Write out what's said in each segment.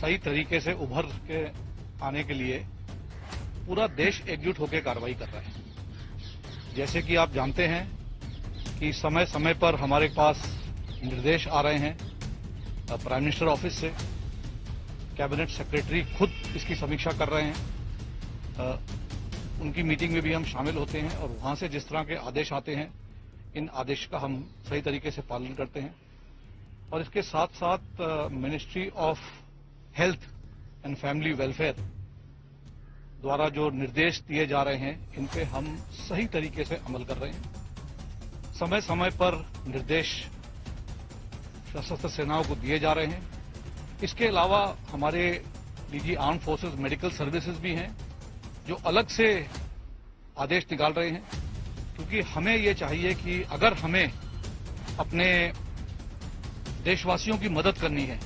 सही तरीके से उभर के आने के लिए पूरा देश एकजुट होकर कार्रवाई कर रहा है। जैसे कि आप जानते हैं कि समय समय पर हमारे पास निर्देश आ रहे हैं प्राइम मिनिस्टर ऑफिस से, कैबिनेट सेक्रेटरी खुद इसकी समीक्षा कर रहे हैं, उनकी मीटिंग में भी हम शामिल होते हैं और वहां से जिस तरह के आदेश आते हैं इन आदेश का हम सही तरीके से पालन करते हैं। और इसके साथ साथ ministry of health and family welfare द्वारा जो निर्देश दिए जा रहे हैं इन पे हम सही तरीके से अमल कर रहे हैं। समय समय पर निर्देश सशस्त्र सेनाओं को दिए जा रहे हैं। इसके अलावा हमारे DG arm forces medical services भी हैं जो अलग से आदेश निकाल रहे हैं, क्योंकि हमें ये चाहिए कि अगर हमें अपने देशवासियों की मदद करनी है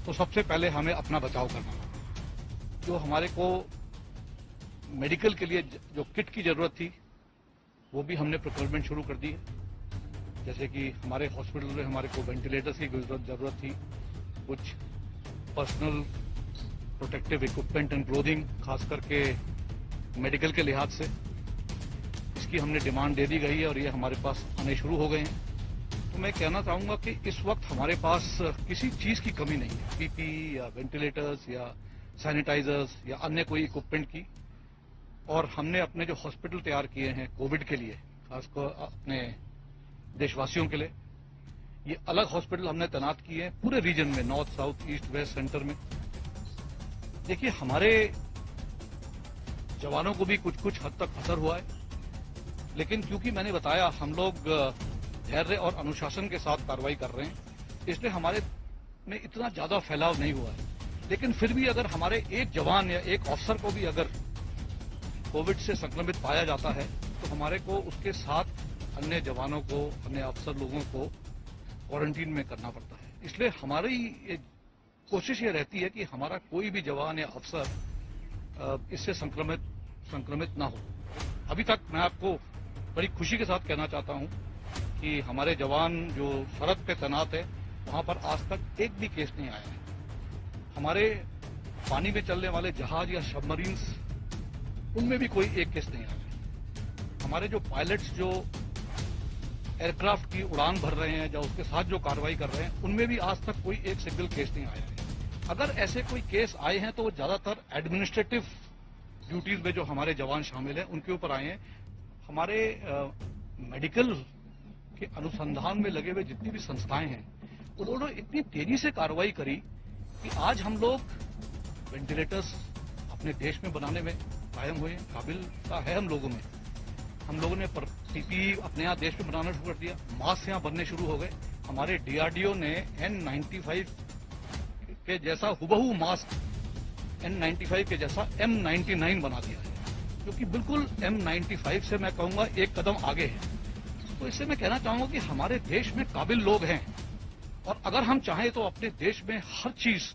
तो सबसे पहले हमें अपना बचाव करना होगा। जो हमारे को मेडिकल के लिए जो किट की जरूरत थी वो भी हमने प्रोक्योरमेंट शुरू कर दी है। जैसे कि हमारे हॉस्पिटल में हमारे को वेंटिलेटर्स की जरूरत थी, कुछ personal protective equipment and clothing, खास करके मेडिकल के लिहाज से इसकी हमने डिमांड दे दी गई है और ये हमारे पास आने शुरू हो गए हैं। तो मैं कहना चाहूंगा कि इस वक्त हमारे पास किसी चीज की कमी नहीं है, पीपी या वेंटिलेटर्स या सैनिटाइजर्स या अन्य कोई इक्विपमेंट की। और हमने अपने जो हॉस्पिटल तैयार किए हैं कोविड के लिए, खासकर अपने देशवासियों के लिए, ये अलग हॉस्पिटल हमने तैनात किए हैं पूरे रीजन में, north, south, east, west, centre में। देखिए, हमारे जवानों को भी कुछ कुछ हद तक असर हुआ है, लेकिन क्योंकि मैंने बताया हम लोग धैर्य और अनुशासन के साथ कार्रवाई कर रहे हैं, इसलिए हमारे में इतना ज्यादा फैलाव नहीं हुआ है। लेकिन फिर भी अगर हमारे एक जवान या एक अफसर को भी अगर कोविड से संक्रमित पाया जाता है तो हमारे को उसके साथ अन्य जवानों को, अन्य अफसर लोगों को क्वारंटीन में करना पड़ता है। इसलिए हमारी कोशिश ये रहती है कि हमारा कोई भी जवान या अफसर इससे संक्रमित ना हो। अभी तक मैं आपको बड़ी खुशी के साथ कहना चाहता हूं कि हमारे जवान जो सरहद पे तैनात है वहां पर आज तक एक भी केस नहीं आया है। हमारे पानी में चलने वाले जहाज या सबमरीन्स, उनमें भी कोई एक केस नहीं आया है। हमारे जो पायलट्स जो एयरक्राफ्ट की उड़ान भर रहे हैं या उसके साथ जो कार्रवाई कर रहे हैं, उनमें भी आज तक कोई एक सिंगल केस नहीं आया है। अगर ऐसे कोई केस आए हैं तो वो ज्यादातर एडमिनिस्ट्रेटिव ड्यूटीज में जो हमारे जवान शामिल हैं उनके ऊपर आए हैं। हमारे मेडिकल के अनुसंधान में लगे हुए जितनी भी संस्थाएं हैं उन्होंने इतनी तेजी से कार्रवाई करी कि आज हम लोग वेंटिलेटर्स अपने देश में बनाने में कायम हुए, काबिलता है हम लोगों में। हम लोगों ने पीपीई अपने यहाँ देश में बनाना शुरू कर दिया, मास्क यहाँ बनने शुरू हो गए। हमारे डीआरडीओ ने N95 के जैसा हुबहू मास्क N95 के जैसा M99 बना दिया है, जो कि बिल्कुल M95 से मैं कहूंगा एक कदम आगे है। तो इससे मैं कहना चाहूंगा कि हमारे देश में काबिल लोग हैं और अगर हम चाहें तो अपने देश में हर चीज